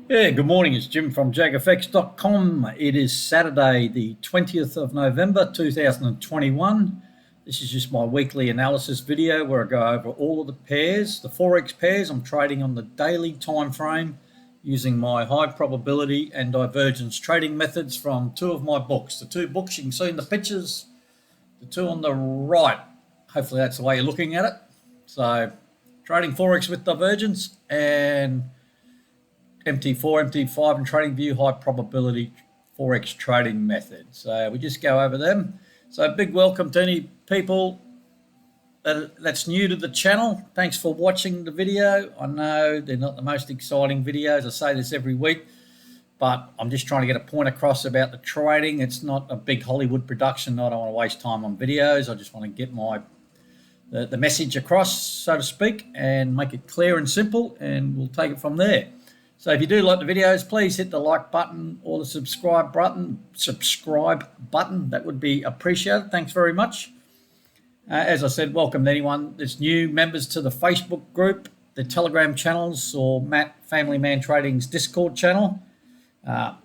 Yeah, good morning. It's Jim from JAGfx.com. It is Saturday, the 20th of November, 2021. This is just my weekly analysis video where I go over all of the pairs, the Forex pairs. I'm trading on the daily time frame using my high probability and divergence trading methods from two of my books. The two books you can see in the pictures, the two on the right. Hopefully that's the way you're looking at it. So trading Forex with divergence and MT4, MT5 and TradingView high probability Forex trading method. So we just go over them. So big welcome to any people that's new to the channel. Thanks for watching the video. I know they're not the most exciting videos. I say this every week, but I'm just trying to get a point across about the trading. It's not a big Hollywood production. I don't want to waste time on videos. I just want to get the message across, so to speak, and make it clear and simple, and we'll take it from there. So if you do like the videos, please hit the like button or the subscribe button. That would be appreciated. Thanks very much. As I said, welcome to anyone that's new, members to the Facebook group, the Telegram channels, or Matt Family Man Trading's Discord channel. I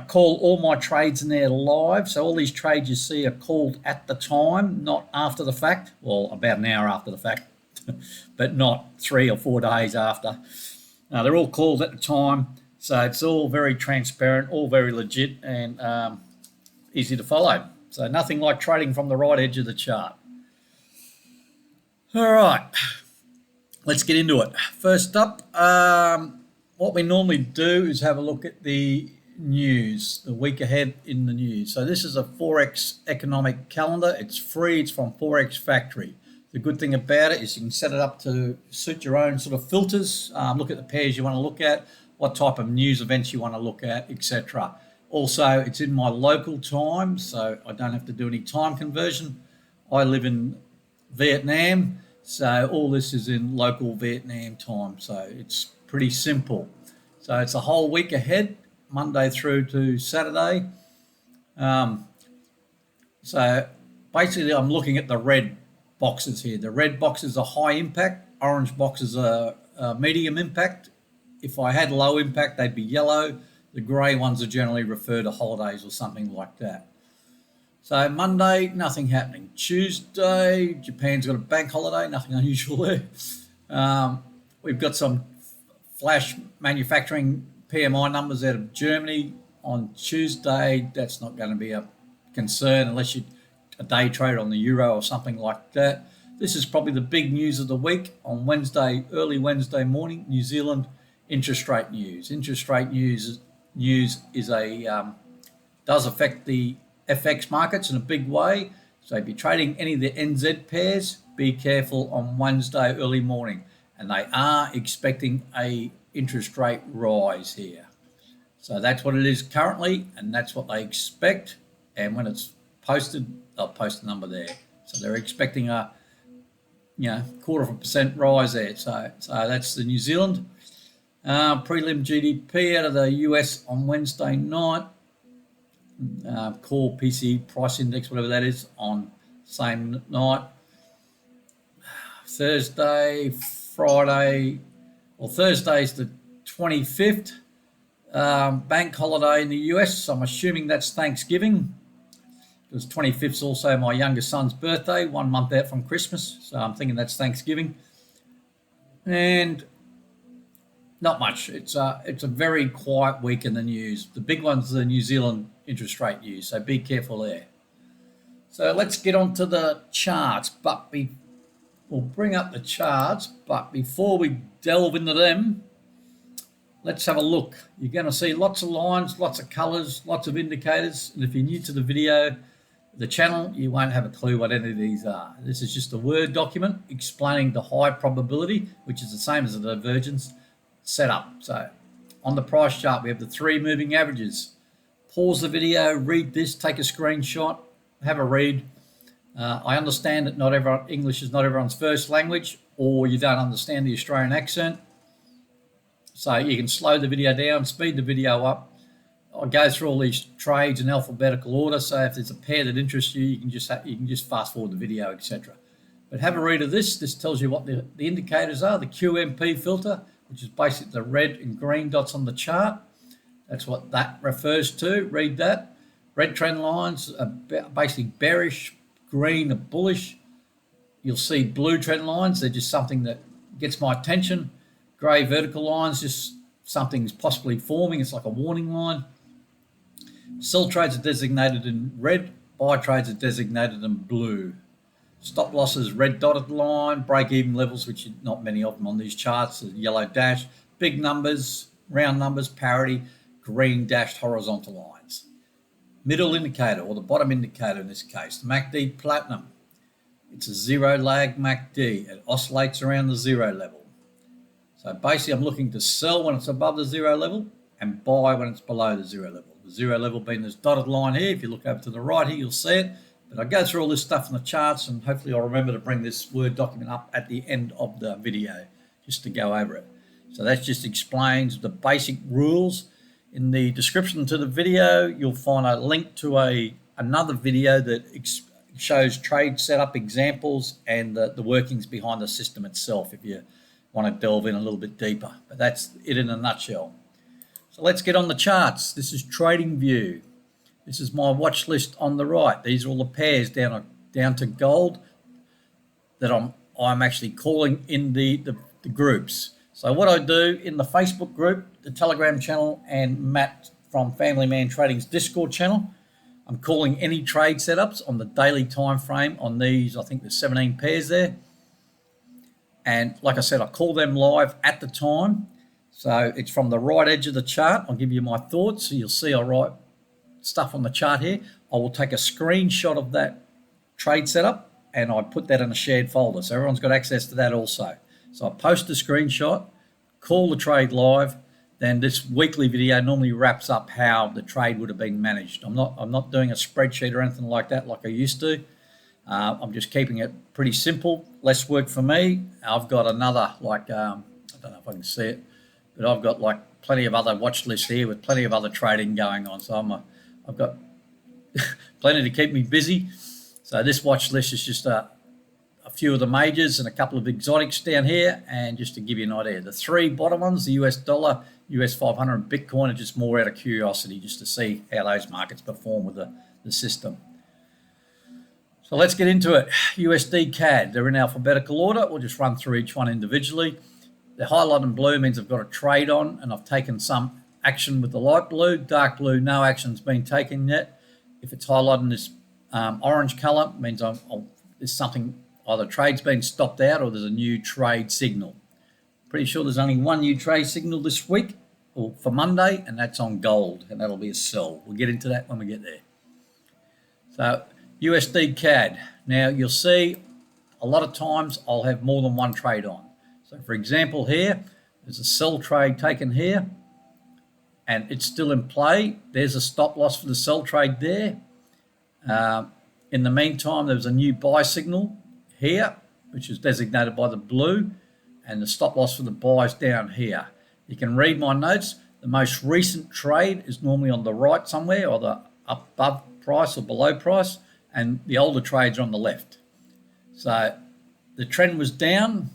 call all my trades in there live. So all these trades you see are called at the time, not after the fact. Well, about an hour after the fact, but not 3 or 4 days after. They're all called at the time, so it's all very transparent, all very legit, and easy to follow. So nothing like trading from the right edge of the chart. All right, let's get into it. First up, what we normally do is have a look at the news, the week ahead in the news. So this is a Forex economic calendar. It's free. It's from Forex Factory. The good thing about it is you can set it up to suit your own sort of filters, look at the pairs you want to look at, what type of news events you want to look at, etc. Also, it's in my local time, so I don't have to do any time conversion. I live in Vietnam, so all this is in local Vietnam time, so it's pretty simple. So it's a whole week ahead, Monday through to Saturday. So basically I'm looking at the red boxes here. The red boxes are high impact, orange boxes are medium impact. If I had low impact, they'd be yellow. The grey ones are generally refer to holidays or something like that. So Monday, nothing happening. Tuesday, Japan's got a bank holiday, nothing unusual there. We've got some flash manufacturing PMI numbers out of Germany on Tuesday. That's not going to be a concern unless you a day trade on the euro or something like that. This is probably the big news of the week. On Wednesday, early Wednesday morning, New Zealand interest rate news. Interest rate news is does affect the FX markets in a big way. So if you're trading any of the NZ pairs, be careful on Wednesday early morning. And they are expecting a interest rate rise here. So that's what it is currently, and that's what they expect. And when it's posted, they'll post the number there. So they're expecting a 0.25% rise there. So that's the New Zealand. Prelim GDP out of the US on Wednesday night. Core PCE price index, whatever that is, on same night. Thursday, Friday, well, Thursday's the 25th. Bank holiday in the US. So I'm assuming that's Thanksgiving. Because 25th is also my youngest son's birthday, 1 month out from Christmas. So I'm thinking that's Thanksgiving. And not much. It's a very quiet week in the news. The big one's the New Zealand interest rate news, so be careful there. So let's get on to the charts. But we'll bring up the charts. But before we delve into them, let's have a look. You're going to see lots of lines, lots of colors, lots of indicators. And if you're new to the video, the channel, you won't have a clue what any of these are. This is just a Word document explaining the high probability, which is the same as the divergence setup. So on the price chart, we have the 3 moving averages. Pause the video, read this, take a screenshot, have a read. I understand that English is not everyone's first language, or you don't understand the Australian accent. So you can slow the video down, speed the video up. I go through all these trades in alphabetical order, so if there's a pair that interests you, you can just fast forward the video, etc. But have a read of this. This tells you what the indicators are. The QMP filter, which is basically the red and green dots on the chart. That's what that refers to. Read that. Red trend lines are basically bearish, green are bullish. You'll see blue trend lines. They're just something that gets my attention. Grey vertical lines, just something's possibly forming. It's like a warning line. Sell trades are designated in red. Buy trades are designated in blue. Stop losses, red dotted line. Break-even levels, which are not many of them on these charts, a yellow dash. Big numbers, round numbers, parity, green dashed horizontal lines. Middle indicator, or the bottom indicator in this case, the MACD Platinum. It's a zero lag MACD. It oscillates around the zero level. So basically I'm looking to sell when it's above the zero level and buy when it's below the zero level. The zero level being this dotted line here. If you look over to the right here, you'll see it. But I go through all this stuff in the charts, and hopefully I'll remember to bring this Word document up at the end of the video just to go over it. So that just explains the basic rules. In the description to the video, you'll find a link to another video that shows trade setup examples and the workings behind the system itself if you want to delve in a little bit deeper. But that's it in a nutshell. So let's get on the charts. This is Trading View. This is my watch list on the right. These are all the pairs down to gold that I'm actually calling in the groups. So what I do in the Facebook group, the Telegram channel, and Matt from Family Man Trading's Discord channel, I'm calling any trade setups on the daily time frame on these. I think there's 17 pairs there. And like I said, I call them live at the time. So it's from the right edge of the chart. I'll give you my thoughts. So you'll see I write stuff on the chart here. I will take a screenshot of that trade setup and I put that in a shared folder. So everyone's got access to that also. So I post the screenshot, call the trade live. Then this weekly video normally wraps up how the trade would have been managed. I'm not doing a spreadsheet or anything like that like I used to. I'm just keeping it pretty simple, less work for me. I've got another, I don't know if I can see it, but I've got like plenty of other watch lists here with plenty of other trading going on. So I've got plenty to keep me busy. So this watch list is just a few of the majors and a couple of exotics down here. And just to give you an idea, the three bottom ones, the US dollar, US 500 and Bitcoin, are just more out of curiosity just to see how those markets perform with the system. So let's get into it. USD Cad, they're in alphabetical order. We'll just run through each one individually. The highlight in blue means I've got a trade on and I've taken some action with the light blue. Dark blue, no action's been taken yet. If it's highlighted in this orange color, it means there's something, either trade's been stopped out or there's a new trade signal. Pretty sure there's only one new trade signal this week or for Monday, and that's on gold, and that'll be a sell. We'll get into that when we get there. So USD Cad. Now you'll see a lot of times I'll have more than one trade on. So for example here, there's a sell trade taken here and it's still in play. There's a stop loss for the sell trade there. In the meantime, there was a new buy signal here, which is designated by the blue, and the stop loss for the buy is down here. You can read my notes. The most recent trade is normally on the right somewhere, or the above price or below price, and the older trades are on the left. So the trend was down,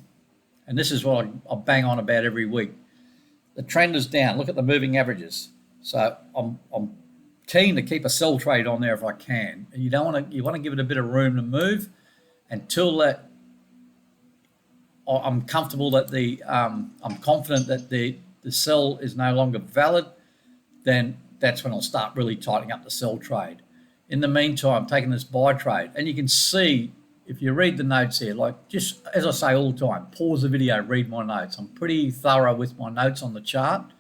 and this is what I bang on about every week. The trend is down. Look at the moving averages. So I'm keen to keep a sell trade on there if I can. And you want to give it a bit of room to move until that I'm comfortable that I'm confident that the sell is no longer valid. Then that's when I'll start really tightening up the sell trade. In the meantime, I'm taking this buy trade, and you can see if you read the notes here, like just as I say all the time, pause the video, read my notes. I'm pretty thorough with my notes on the chart.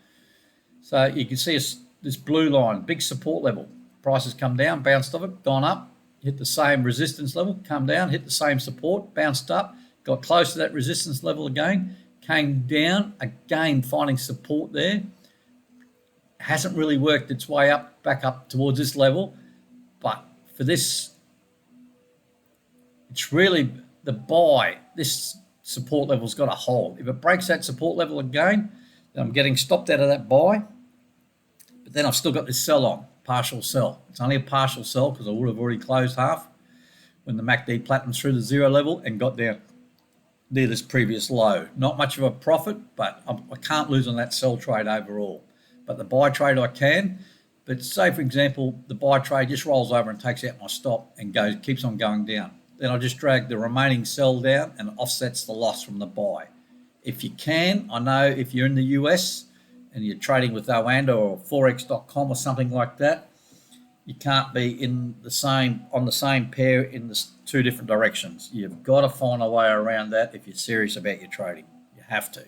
So you can see this blue line, big support level. Prices come down, bounced off it, gone up, hit the same resistance level, come down, hit the same support, bounced up, got close to that resistance level again, came down, again finding support there. Hasn't really worked its way up, back up towards this level. But for this, it's really the buy. This support level's got to hold. If it breaks that support level again, then I'm getting stopped out of that buy. But then I've still got this sell on, partial sell. It's only a partial sell because I would have already closed half when the MACD platinum through the zero level and got down near this previous low. Not much of a profit, but I can't lose on that sell trade overall. But the buy trade I can. But say, for example, the buy trade just rolls over and takes out my stop and keeps on going down. Then I just drag the remaining sell down and offsets the loss from the buy. If you can, I know if you're in the US and you're trading with Oanda or Forex.com or something like that, you can't be on the same pair in the two different directions. You've got to find a way around that if you're serious about your trading. You have to.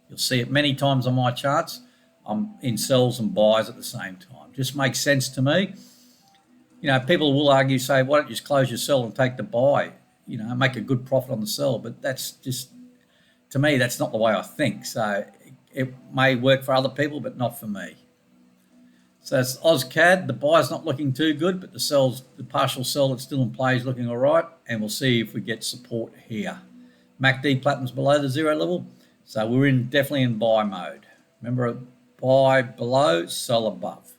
You'll see it many times on my charts. I'm in sells and buys at the same time. Just makes sense to me. People will argue, say, why don't you just close your sell and take the buy, make a good profit on the sell. But that's just, to me, that's not the way I think. So it may work for other people, but not for me. So it's Usd Cad. The buy's not looking too good, but the partial sell that's still in play is looking all right. And we'll see if we get support here. MACD platinum's below the zero level. So we're definitely in buy mode. Remember, buy below, sell above.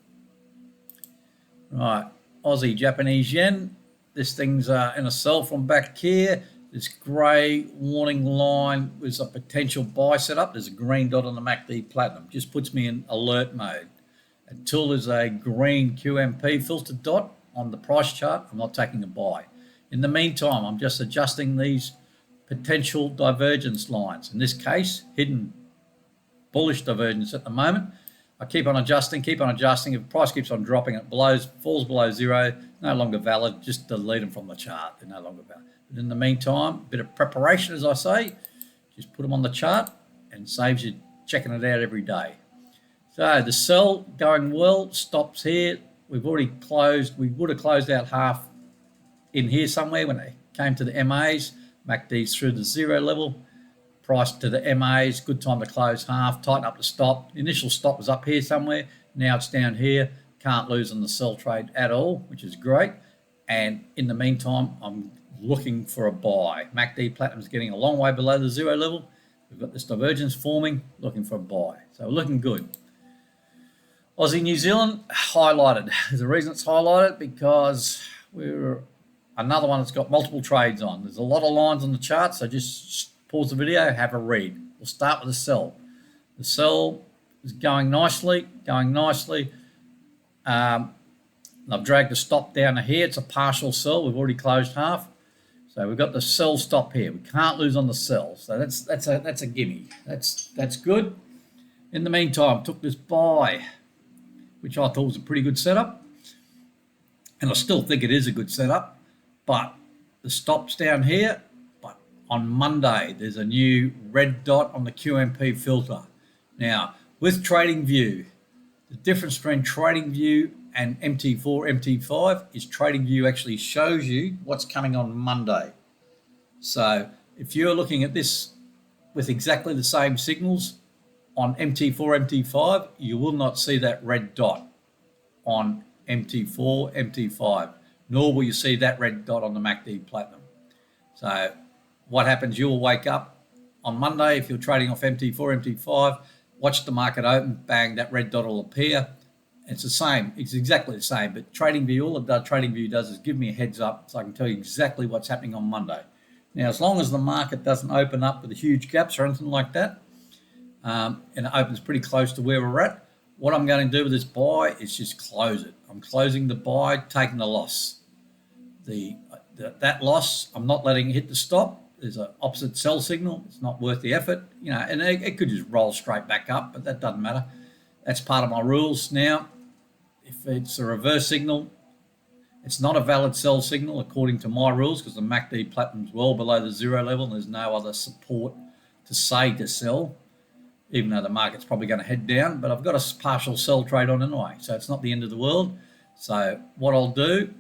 Right, Aussie Japanese Yen. This thing's in a sell from back here. This grey warning line was a potential buy setup. There's a green dot on the MACD platinum. Just puts me in alert mode. Until there's a green QMP filter dot on the price chart, I'm not taking a buy. In the meantime, I'm just adjusting these potential divergence lines. In this case, hidden bullish divergence at the moment. I keep on adjusting. If the price keeps on dropping, it falls below zero, no longer valid. Just delete them from the chart. They're no longer valid. But in the meantime, a bit of preparation, as I say, just put them on the chart and saves you checking it out every day. So the sell going well, stops here. We've already closed. We would have closed out half in here somewhere when it came to the MAs. MACD's through the zero level. Price to the MAs, good time to close half, tighten up the stop. The initial stop was up here somewhere. Now it's down here. Can't lose on the sell trade at all, which is great. And in the meantime, I'm looking for a buy. MACD Platinum's getting a long way below the zero level. We've got this divergence forming, looking for a buy. So we're looking good. Aussie New Zealand highlighted. There's a reason it's highlighted because we're another one that's got multiple trades on. There's a lot of lines on the chart, so just pause the video, have a read. We'll start with the sell. The sell is going nicely. I've dragged the stop down to here. It's a partial sell. We've already closed half. So we've got the sell stop here. We can't lose on the sell. So that's a gimme. That's good. In the meantime, took this buy, which I thought was a pretty good setup. And I still think it is a good setup. But the stop's down here. But on Monday, there's a new red dot on the QMP filter. Now, with TradingView, the difference between TradingView and MT4, MT5 is TradingView actually shows you what's coming on Monday. So if you're looking at this with exactly the same signals on MT4, MT5, you will not see that red dot on MT4, MT5, nor will you see that red dot on the MACD Platinum. So what happens, you'll wake up on Monday, if you're trading off MT4, MT5, watch the market open, bang, that red dot will appear. It's the same. It's exactly the same. But TradingView, all that TradingView does is give me a heads up so I can tell you exactly what's happening on Monday. Now, as long as the market doesn't open up with the huge gaps or anything like that, and it opens pretty close to where we're at, what I'm going to do with this buy is just close it. I'm closing the buy, taking the loss. That loss, I'm not letting it hit the stop. There's an opposite sell signal. It's not worth the effort, and it could just roll straight back up, but that doesn't matter. That's part of my rules. Now, if it's a reverse signal, it's not a valid sell signal according to my rules because the MACD Platinum's well below the zero level and there's no other support to say to sell, even though the market's probably going to head down. But I've got a partial sell trade on anyway, so it's not the end of the world. So what I'll do,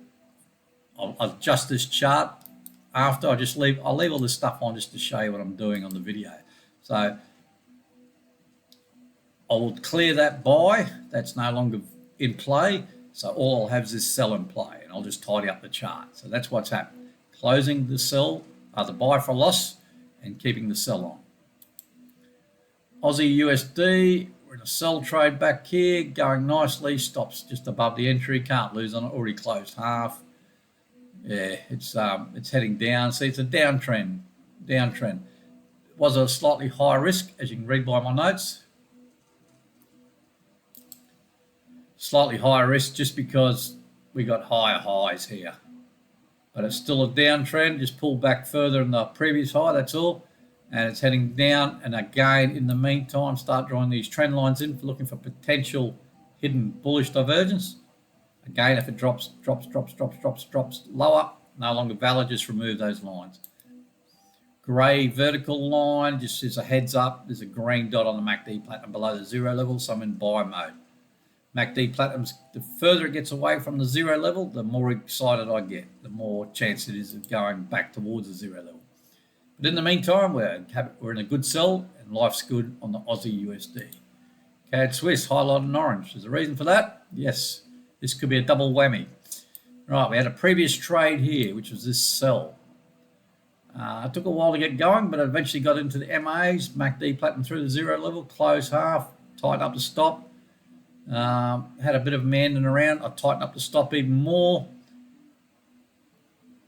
I'll adjust this chart after. I'll leave all this stuff on just to show you what I'm doing on the video. So I will clear that buy. That's no longer in play. So all I'll have is this sell in play, and I'll just tidy up the chart. So that's what's happened. Closing the sell, the buy for a loss, and keeping the sell on. Aussie USD, we're in a sell trade back here, going nicely. Stops just above the entry. Can't lose on it. Already closed half. Yeah, it's heading down. See, it's a downtrend. was a slightly higher risk, as you can read by my notes. Slightly higher risk just because we got higher highs here. But it's still a downtrend, just pulled back further than the previous high, that's all. And it's heading down. And again, in the meantime, start drawing these trend lines in for looking for potential hidden bullish divergence. Again, if it drops lower, no longer valid, just remove those lines. Grey vertical line just is a heads up. There's a green dot on the MACD platinum below the zero level, so I'm in buy mode. MACD platinums, the further it gets away from the zero level, the more excited I get, the more chance it is of going back towards the zero level. But in the meantime, we're in a good sell and life's good on the Aussie USD. Cad Swiss highlighted in orange. There's a reason for that? Yes, this could be a double whammy. Right, we had a previous trade here, which was this sell. It took a while to get going, but it eventually got into the MAs, MACD platinum through the zero level, close half, tighten up the stop. Had a bit of meandering around. I tightened up the stop even more.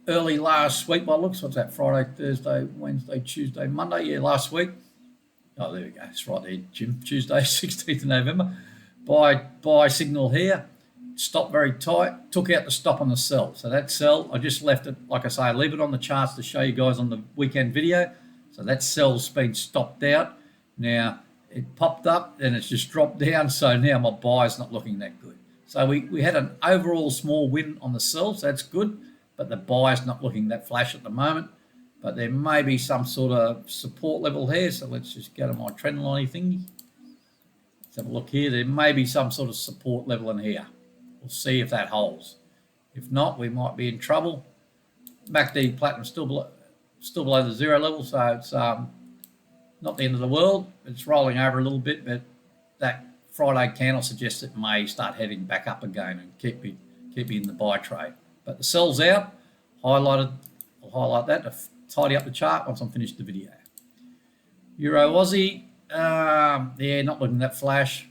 Early last week, by looks, what's that, Friday, Thursday, Wednesday, Tuesday, Monday? Yeah, last week. Oh, there we go. It's right there, Jim. Tuesday, 16th of November. Buy signal here. Stop very tight. Took out the stop on the sell. So that sell, I just left it, like I say, I leave it on the charts to show you guys on the weekend video. So that sell's been stopped out. Now, it popped up and it's just dropped down. So now my buy's not looking that good. So we had an overall small win on the sell. So that's good. But the buy's not looking that flash at the moment. But there may be some sort of support level here. So let's just go to my trend line thingy. Let's have a look here. There may be some sort of support level in here. We'll see if that holds. If not, we might be in trouble. MACD platinum still below the zero level, so it's not the end of the world. It's rolling over a little bit, but that Friday candle suggests it may start heading back up again and keep me in the buy trade. But the sell's out, highlighted. I'll highlight that to tidy up the chart once I'm finished the video. Euro Aussie, yeah, not looking that flash.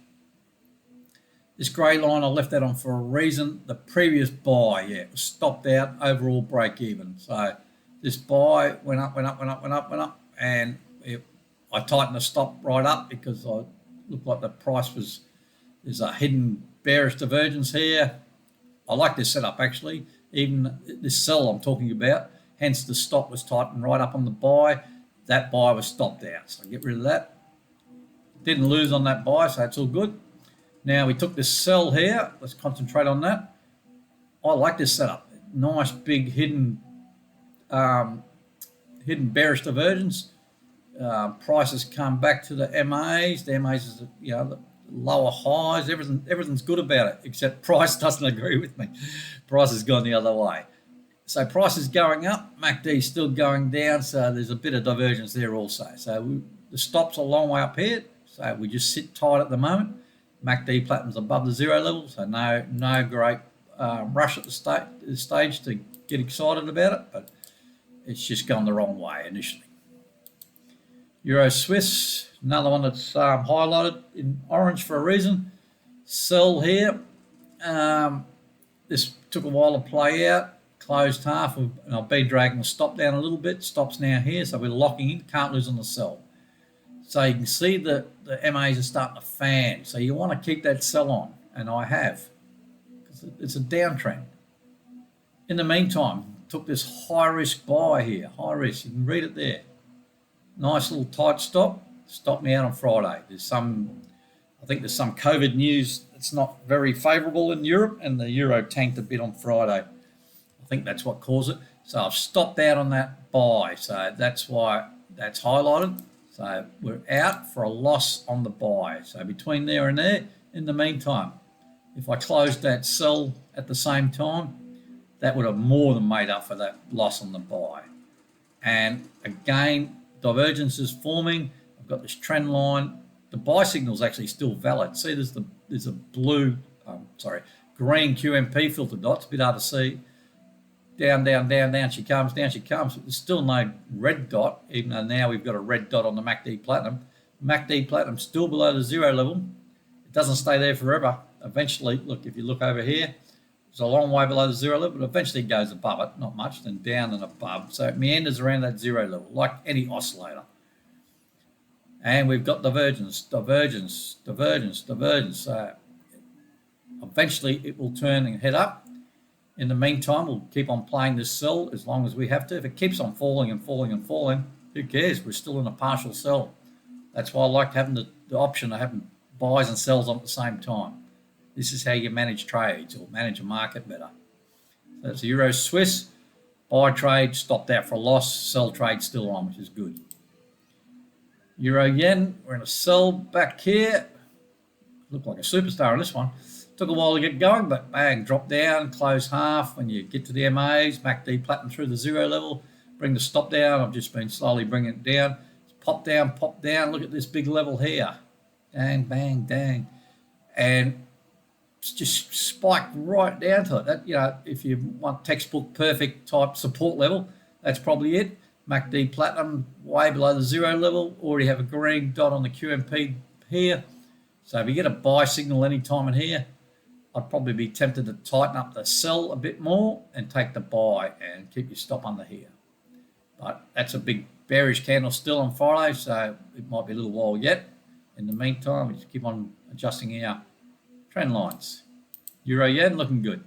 This grey line, I left that on for a reason. The previous buy, yeah, it was stopped out, overall break even. So this buy went up, and I tightened the stop right up because I looked like the price there's a hidden bearish divergence here. I like this setup actually, even this sell I'm talking about, hence the stop was tightened right up on the buy. That buy was stopped out, so get rid of that. Didn't lose on that buy, so it's all good. Now we took this sell here. Let's concentrate on that. I like this setup. Nice big hidden bearish divergence. Prices come back to the MAs. The MAs is the lower highs. Everything's good about it, except price doesn't agree with me. Price has gone the other way. So price is going up. MACD is still going down. So there's a bit of divergence there also. So the stop's a long way up here. So we just sit tight at the moment. MACD platinum's above the zero level, so no great rush at the stage to get excited about it, but it's just gone the wrong way initially. Euro Swiss, another one that's highlighted in orange for a reason. Sell here. This took a while to play out, closed half, and I've been dragging the stop down a little bit. Stop's now here, so we're locking in, can't lose on the sell. So you can see that the MAs are starting to fan. So you want to keep that sell on, and I have, because it's a downtrend. In the meantime, took this high risk buy here, high risk. You can read it there. Nice little tight stop. Stopped me out on Friday. I think there's some COVID news that's not very favourable in Europe, and the euro tanked a bit on Friday. I think that's what caused it. So I've stopped out on that buy. So that's why that's highlighted. So we're out for a loss on the buy. So between there and there, in the meantime, if I closed that sell at the same time, that would have more than made up for that loss on the buy. And again, divergence is forming. I've got this trend line. The buy signal is actually still valid. See, there's a green QMP filter dot. It's a bit hard to see. Down she comes, down she comes. There's still no red dot, even though now we've got a red dot on the MACD platinum. MACD platinum still below the zero level. It doesn't stay there forever. Eventually, look, if you look over here, it's a long way below the zero level, but eventually it goes above it, not much, then down and above. So it meanders around that zero level, like any oscillator. And we've got divergence. So eventually it will turn and head up. In the meantime, we'll keep on playing this sell as long as we have to. If it keeps on falling and falling and falling, who cares? We're still in a partial sell. That's why I like having the option of having buys and sells on at the same time. This is how you manage trades or manage a market better. So that's Euro Swiss. Buy trade stopped out for a loss. Sell trade still on, which is good. Euro Yen, we're in a sell back here. Look like a superstar on this one. Took a while to get going, but bang, drop down, close half. When you get to the MAs, MACD platinum through the zero level, bring the stop down. I've just been slowly bringing it down. Pop down. Look at this big level here. Dang, bang, dang. And it's just spiked right down to it. That, you know, if you want textbook perfect type support level, that's probably it. MACD platinum way below the zero level. Already have a green dot on the QMP here. So if you get a buy signal anytime in here, I'd probably be tempted to tighten up the sell a bit more and take the buy and keep your stop under here. But that's a big bearish candle still on Friday, so it might be a little while yet. In the meantime, we just keep on adjusting our trend lines. Euro Yen looking good.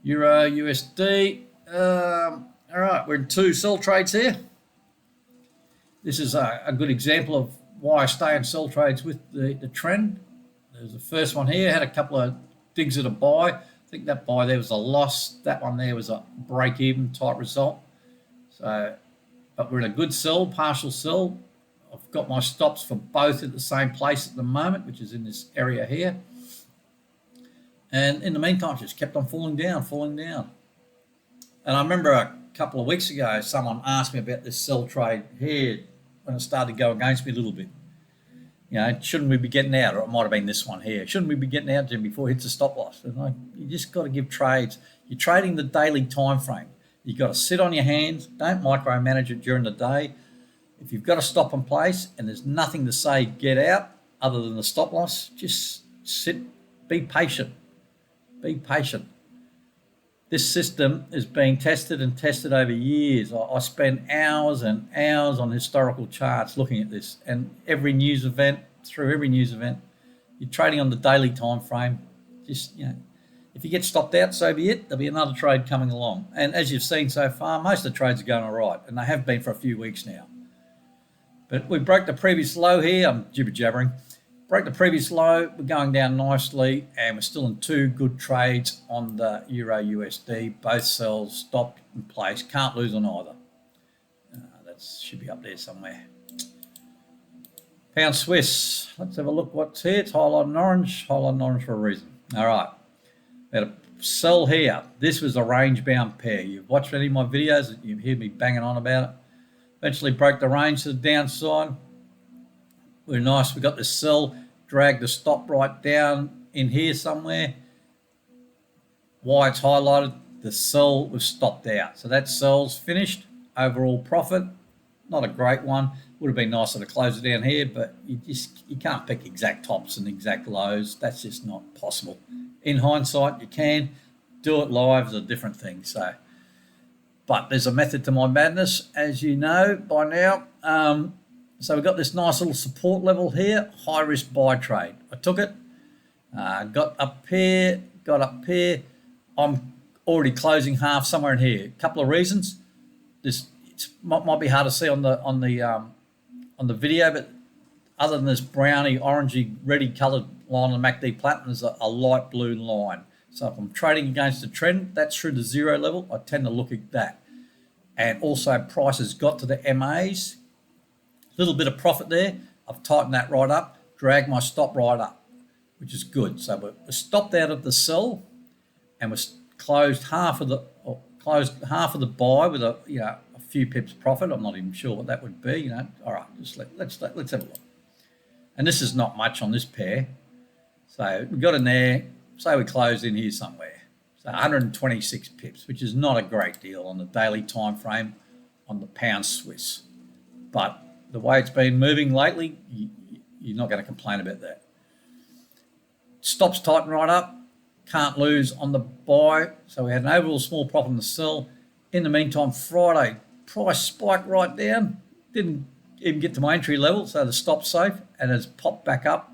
Euro USD. All right, we're in two sell trades here. This is a good example of why I stay in sell trades with the trend. There's the first one here, had a couple of digs at a buy. I think that buy there was a loss. That one there was a break-even type result. So, but we're in a good sell, partial sell. I've got my stops for both at the same place at the moment, which is in this area here. And in the meantime, just kept on falling down. And I remember a couple of weeks ago, someone asked me about this sell trade here when it started to go against me a little bit. You know, shouldn't we be getting out? Or it might have been this one here. Shouldn't we be getting out, Jim, before it hits a stop loss? And you just got to give trades. You're trading the daily time frame. You've got to sit on your hands. Don't micromanage it during the day. If you've got a stop in place and there's nothing to say get out other than the stop loss, just sit, be patient. Be patient. This system is being tested and tested over years. I spend hours and hours on historical charts looking at this, and every news event, you're trading on the daily time frame. Just, you know, if you get stopped out, so be it. There'll be another trade coming along. And as you've seen so far, most of the trades are going all right, and they have been for a few weeks now. But we broke the previous low here. I'm jibber-jabbering. Broke the previous low. We're going down nicely, and we're still in two good trades on the Euro USD. Both sells stopped in place. Can't lose on either. That should be up there somewhere. Pound Swiss. Let's have a look what's here. It's highlighted in orange. Highlighted in orange for a reason. All right. We had a sell here. This was a range-bound pair. You've watched any of my videos. You've heard me banging on about it. Eventually broke the range to the downside. We're nice. We got the sell, dragged the stop right down in here somewhere. Why it's highlighted, the sell was stopped out. So that sell's finished. Overall profit, not a great one. Would have been nicer to close it down here, but you can't pick exact tops and exact lows. That's just not possible. In hindsight, you can. Do it live is a different thing. So, but there's a method to my madness, as you know by now. So we've got this nice little support level here, high risk buy trade. I took it, got up here. I'm already closing half somewhere in here. A couple of reasons. This might be hard to see on the video, but other than this browny, orangey, reddy coloured line on the MACD platinum, there's a light blue line. So if I'm trading against the trend, that's through the zero level. I tend to look at that. And also prices got to the MAs. Little bit of profit there. I've tightened that right up, dragged my stop right up, which is good. So we're stopped out of the sell, and we're closed half of the buy with a few pips profit. I'm not even sure what that would be. All right, let's have a look. And this is not much on this pair. So we got in there. Say we closed in here somewhere. So 126 pips, which is not a great deal on the daily time frame on the pound Swiss, but the way it's been moving lately, you're not going to complain about that. Stops tighten right up. Can't lose on the buy. So we had an overall small profit on the sell. In the meantime, Friday, price spiked right down. Didn't even get to my entry level, so the stop's safe, and it's popped back up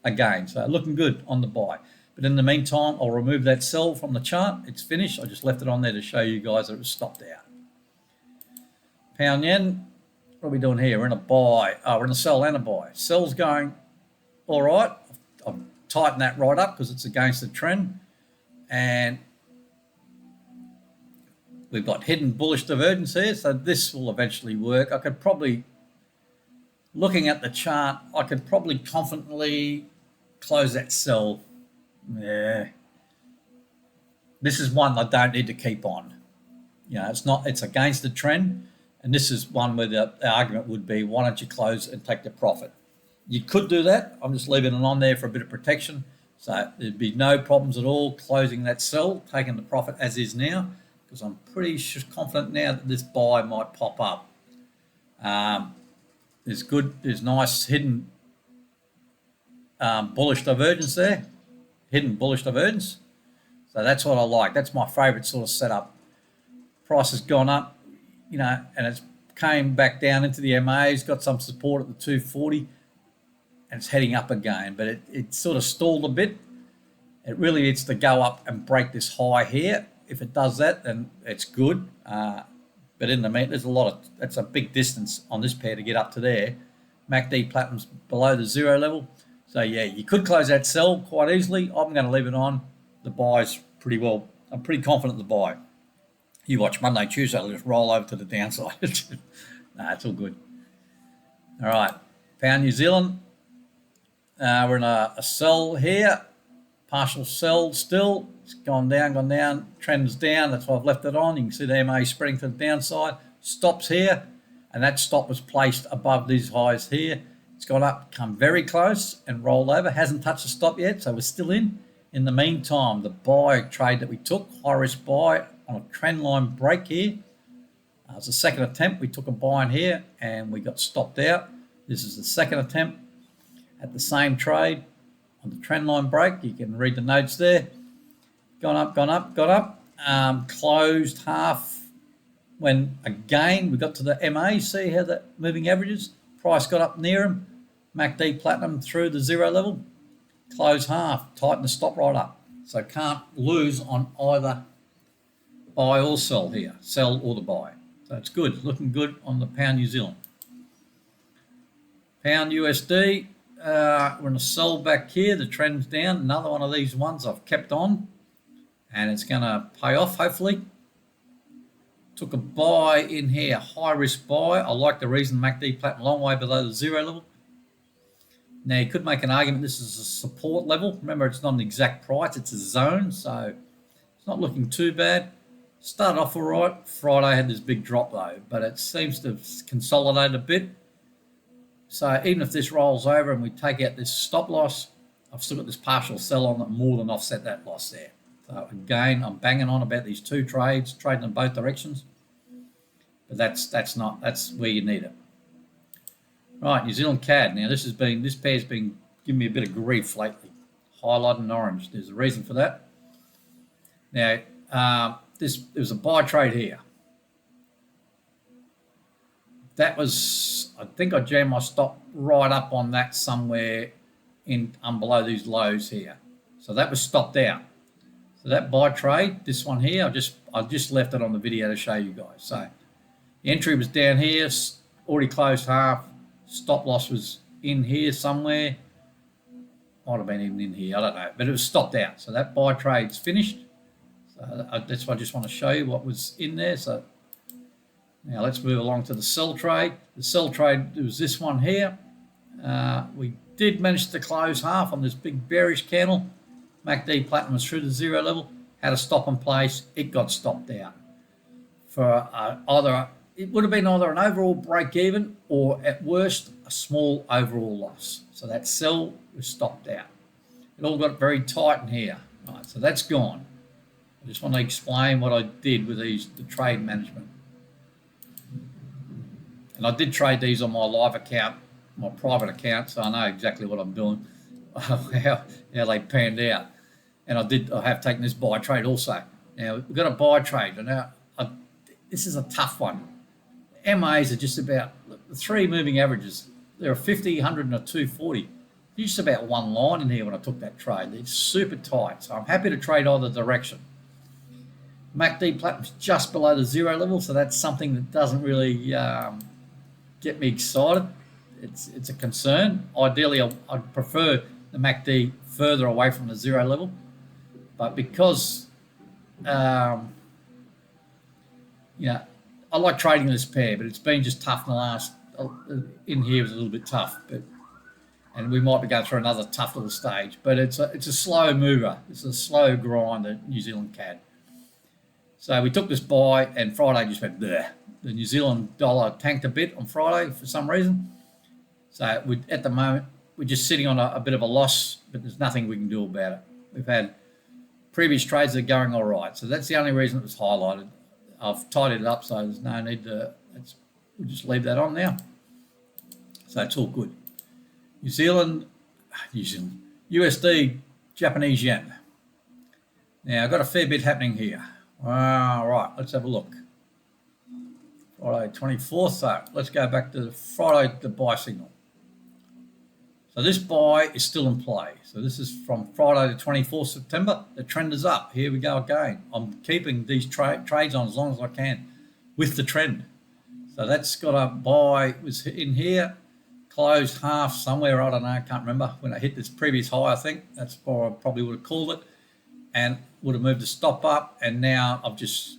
again. So looking good on the buy. But in the meantime, I'll remove that sell from the chart. It's finished. I just left it on there to show you guys that it was stopped out. Pound yen, what are we doing here? We're in a buy. Oh, we're in a sell and a buy. Sell's going all right. I've tightened that right up because it's against the trend. And we've got hidden bullish divergence here, so this will eventually work. I could probably, looking at the chart, I could probably confidently close that sell. Yeah. This is one I don't need to keep on. You know, it's against the trend, and this is one where the argument would be, why don't you close and take the profit? You could do that. I'm just leaving it on there for a bit of protection. So there'd be no problems at all closing that sell, taking the profit as is now, because I'm pretty confident now that this buy might pop up. There's nice hidden bullish divergence there, hidden bullish divergence. So that's what I like. That's my favorite sort of setup. Price has gone up, you know, and it's came back down into the MA's, got some support at the 240, and it's heading up again, but it sort of stalled a bit. It really needs to go up and break this high here. If it does that, then it's good. But in the mean, that's a big distance on this pair to get up to there. MACD platinum's below the zero level. So yeah, you could close that sell quite easily. I'm going to leave it on. The buy's pretty well. I'm pretty confident the buy. You watch Monday, Tuesday, it'll just roll over to the downside. Nah, it's all good. All right, pound New Zealand. We're in a sell here. Partial sell still. It's gone down. Trend's down. That's why I've left it on. You can see the MA spreading to the downside. Stops here, and that stop was placed above these highs here. It's gone up, come very close, and rolled over. Hasn't touched the stop yet, so we're still in. In the meantime, the buy trade that we took, high risk buy on a trend line break here. It was the second attempt. We took a buy in here, and we got stopped out. This is the second attempt at the same trade on the trend line break. You can read the notes there. Gone up. Closed half when again we got to the MA. See how the moving averages? Price got up near them. MACD platinum through the zero level. Close half. Tighten the stop right up. So can't lose on either buy or sell here. Sell or the buy. So it's good. Looking good on the pound New Zealand. Pound USD. We're in a sell back here. The trend's down. Another one of these ones I've kept on, and it's going to pay off hopefully. Took a buy in here, high risk buy. I like the reason MACD platinum long way below the zero level. Now you could make an argument this is a support level. Remember, it's not an exact price, it's a zone, so it's not looking too bad. Started off all right. Friday had this big drop though, but it seems to consolidate a bit. So even if this rolls over and we take out this stop loss, I've still got this partial sell on that more than offset that loss there. So again, I'm banging on about these two trades, trading in both directions. But that's where you need it. Right, New Zealand Cad. Now this pair's been giving me a bit of grief lately. Highlighted in orange. There's a reason for that. Now, there was a buy trade here. That was, I think I jammed my stop right up on that somewhere in below these lows here. So that was stopped out. So that buy trade, this one here, I just left it on the video to show you guys. So the entry was down here, already closed half. Stop loss was in here somewhere. Might have been even in here, I don't know. But it was stopped out. So that buy trade's finished. So that's why I just want to show you what was in there. So now let's move along to the sell trade. The sell trade was this one here. We did manage to close half on this big bearish candle. MACD platinum was through the zero level. Had a stop in place. It got stopped out. It would have been either an overall break even or at worst a small overall loss. So that sell was stopped out. It all got very tight in here. All right, so that's gone. I just want to explain what I did with the trade management. And I did trade these on my live account, my private account, so I know exactly what I'm doing, how they panned out. And I have taken this buy trade also. Now, we've got a buy trade, and now this is a tough one. MAs are just about, look, the three moving averages, there are 50, 100, and a 240. Just about one line in here when I took that trade. It's super tight, so I'm happy to trade either direction. MACD platinum's just below the zero level, so that's something that doesn't really get me excited. It's a concern. Ideally, I'd prefer the MACD further away from the zero level, but because I like trading this pair, but it's been just tough in the last. In here was a little bit tough, and we might be going through another tough little stage. But it's a slow mover. It's a slow grind, the New Zealand Cad. So we took this buy, and Friday just went there. The New Zealand dollar tanked a bit on Friday for some reason. So at the moment, we're just sitting on a bit of a loss, but there's nothing we can do about it. We've had previous trades that are going all right. So that's the only reason it was highlighted. I've tidied it up, so there's no need to, we'll just leave that on now. So it's all good. New Zealand, USD Japanese Yen. Now, I've got a fair bit happening here. All right, let's have a look. Friday 24th, so let's go back to Friday, the buy signal. So this buy is still in play. So this is from Friday the 24th September. The trend is up. Here we go again. I'm keeping these trades on as long as I can with the trend. So that's got a buy, was in here, closed half somewhere, I don't know, I can't remember. When I hit this previous high, I think, that's where I probably would have called it, and would have moved the stop up, and now I've just,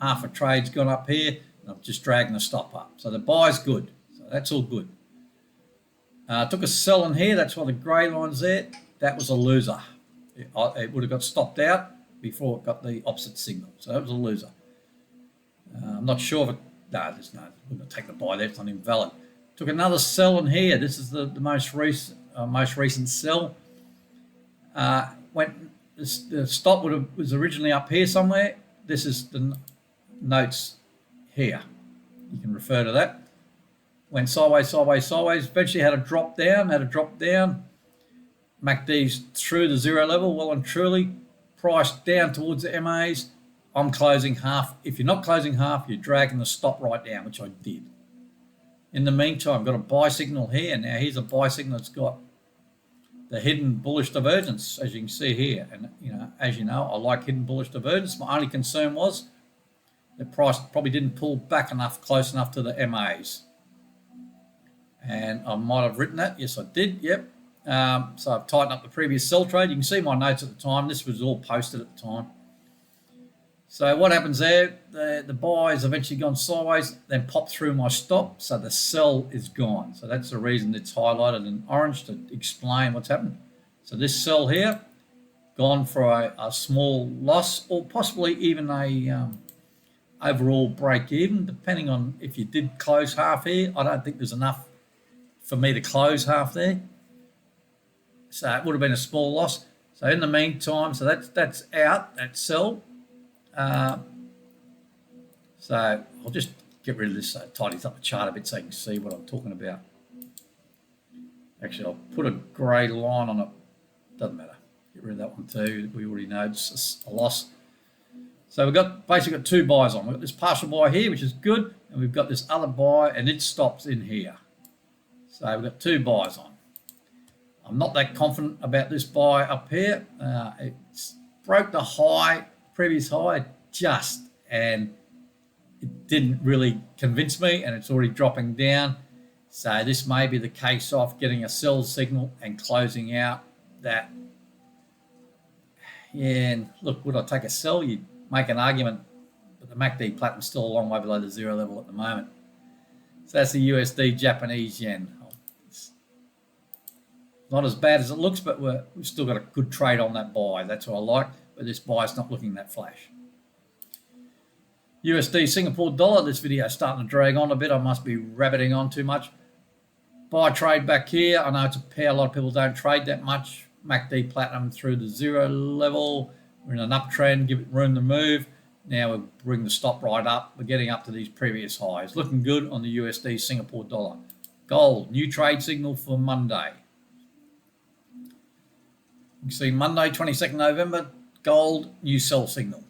half a trade's gone up here, and I'm just dragging the stop up. So the buy's good. So that's all good. Took a sell in here. That's why the grey line's there. That was a loser. It would have got stopped out before it got the opposite signal. So that was a loser. I'm not sure if it, no, there's no, we're going to take the buy there. It's not invalid. Took another sell in here. This is the most recent sell. The stop was originally up here somewhere. This is the notes here. You can refer to that. Went sideways, sideways, sideways. Eventually had a drop down, MACD's through the zero level, well and truly. Price down towards the MAs. I'm closing half. If you're not closing half, you're dragging the stop right down, which I did. In the meantime, I've got a buy signal here. Now here's a buy signal that's got the hidden bullish divergence, as you can see here. And as you know, I like hidden bullish divergence. My only concern was the price probably didn't pull back enough, close enough to the MAs. And I might have written that. Yes, I did. Yep. So I've tightened up the previous sell trade. You can see my notes at the time. This was all posted at the time. So what happens there, the buy has eventually gone sideways, then popped through my stop. So the sell is gone. So that's the reason it's highlighted in orange to explain what's happened. So this sell here, gone for a small loss, or possibly even a overall break even, depending on if you did close half here. I don't think there's enough for me to close half there. So it would have been a small loss. So in the meantime, so that's out, that sell. So I'll just get rid of this, so it tidies up the chart a bit so you can see what I'm talking about. Actually, I'll put a grey line on it. Doesn't matter. Get rid of that one too. We already know it's a loss. So we've basically got two buys on. We've got this partial buy here, which is good, and we've got this other buy, and it stops in here. So we've got two buys on. I'm not that confident about this buy up here. It broke the high, previous high, and it didn't really convince me, and it's already dropping down. So this may be the case of getting a sell signal and closing out that. Yeah, and look, would I take a sell? You'd make an argument, but the MACD platinum's still a long way below the zero level at the moment. So that's the USD Japanese Yen. It's not as bad as it looks, but we've still got a good trade on that buy. That's what I like, but this buy's not looking that flash. USD Singapore dollar, this video is starting to drag on a bit. I must be rabbiting on too much. Buy trade back here. I know it's a pair. A lot of people don't trade that much. MACD platinum through the zero level. We're in an uptrend, give it room to move. Now we'll bring the stop right up. We're getting up to these previous highs. Looking good on the USD Singapore dollar. Gold, new trade signal for Monday. You can see Monday, 22nd November, gold, new sell signal.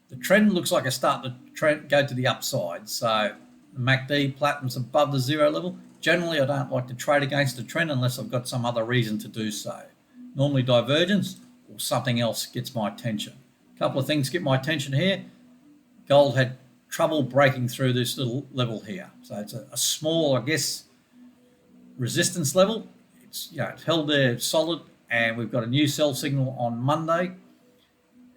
The trend looks like it's starting to go to the upside. So The MACD platinum's above the zero level. Generally, I don't like to trade against the trend unless I've got some other reason to do so. Normally divergence or something else gets my attention. A couple of things get my attention here. Gold had trouble breaking through this little level here. So it's a small, I guess, resistance level. It's held there solid, and we've got a new sell signal on Monday.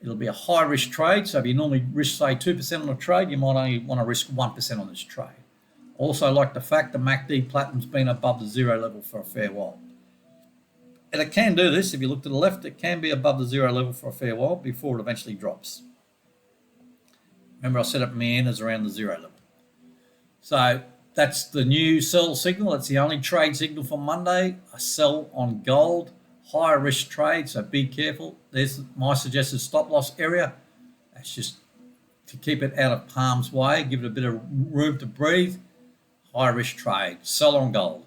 It'll be a high risk trade. So if you normally risk, say, 2% on a trade, you might only want to risk 1% on this trade. Also like the fact the MACD platinum's been above the zero level for a fair while. And it can do this. If you look to the left, it can be above the zero level for a fair while before it eventually drops. Remember, I set up my enters around the zero level. So that's the new sell signal. That's the only trade signal for Monday. A sell on gold, higher risk trade, so be careful. There's my suggested stop loss area. That's just to keep it out of harm's way, give it a bit of room to breathe. High risk trade, sell on gold.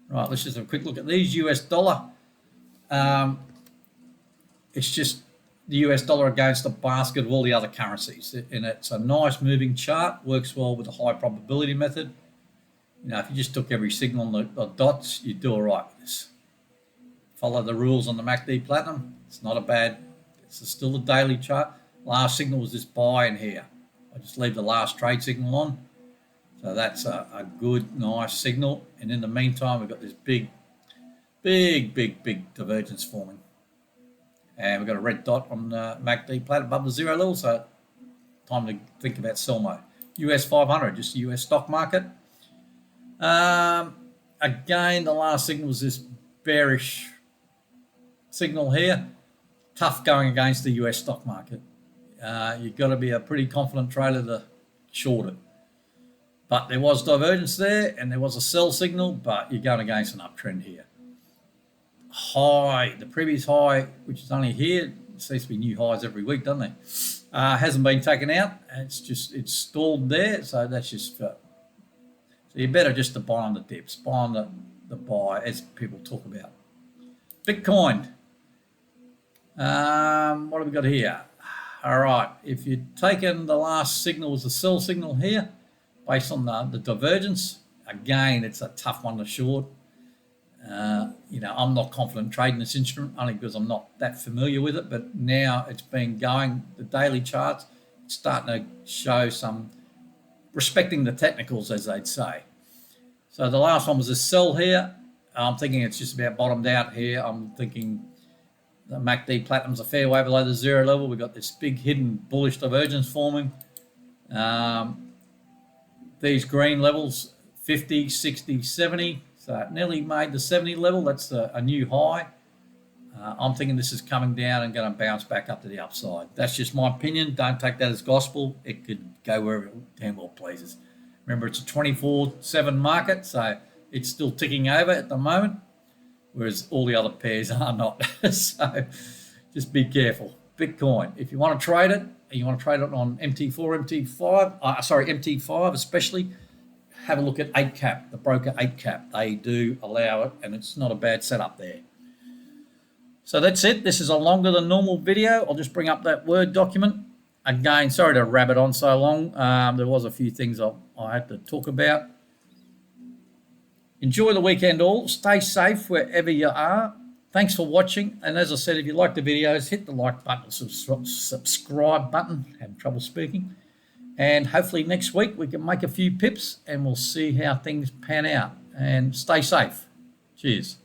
Right, let's just have a quick look at these. US dollar. It's just the US dollar against a basket of all the other currencies. And it's a nice moving chart, works well with the high probability method. If you just took every signal on the dots, you'd do all right with this. Follow the rules on the MACD platinum. It's not a bad, it's still a daily chart. Last signal was this buy in here. I just leave the last trade signal on. So that's a good, nice signal. And in the meantime, we've got this big divergence forming. And we've got a red dot on the MACD plate above the zero level. So time to think about sell mode. US 500, just the US stock market. Again, the last signal was this bearish signal here. Tough going against the US stock market. You've got to be a pretty confident trader to short it. But there was divergence there, and there was a sell signal, but you're going against an uptrend here. High, the previous high, which is only here, it seems to be new highs every week, doesn't it? Hasn't been taken out. It's stalled there, so that's just so you better just to buy on the dips, buy on the buy, as people talk about. Bitcoin. What have we got here? All right, if you've taken the last signal as a sell signal here, based on the divergence, again, it's a tough one to short. I'm not confident trading this instrument only because I'm not that familiar with it, but now it's been going, the daily charts, it's starting to show some respecting the technicals, as they'd say. So the last one was a sell here. I'm thinking it's just about bottomed out here. I'm thinking the MACD platinum's a fair way below the zero level. We've got this big hidden bullish divergence forming. These green levels, 50, 60, 70. So it nearly made the 70 level. That's a new high. I'm thinking this is coming down and going to bounce back up to the upside. That's just my opinion. Don't take that as gospel. It could go wherever it damn well pleases. Remember, it's a 24/7 market, so it's still ticking over at the moment, whereas all the other pairs are not. So just be careful. Bitcoin, if you want to trade it, and you want to trade it on MT4, MT5 especially, have a look at 8cap, the broker 8cap. They do allow it, and it's not a bad setup there. So that's it. This is a longer than normal video. I'll just bring up that Word document. Again, sorry to rabbit on so long. There was a few things I had to talk about. Enjoy the weekend all. Stay safe wherever you are. Thanks for watching. And as I said, if you like the videos, hit the like button, subscribe button. Having trouble speaking. And hopefully next week we can make a few pips and we'll see how things pan out. And stay safe. Cheers.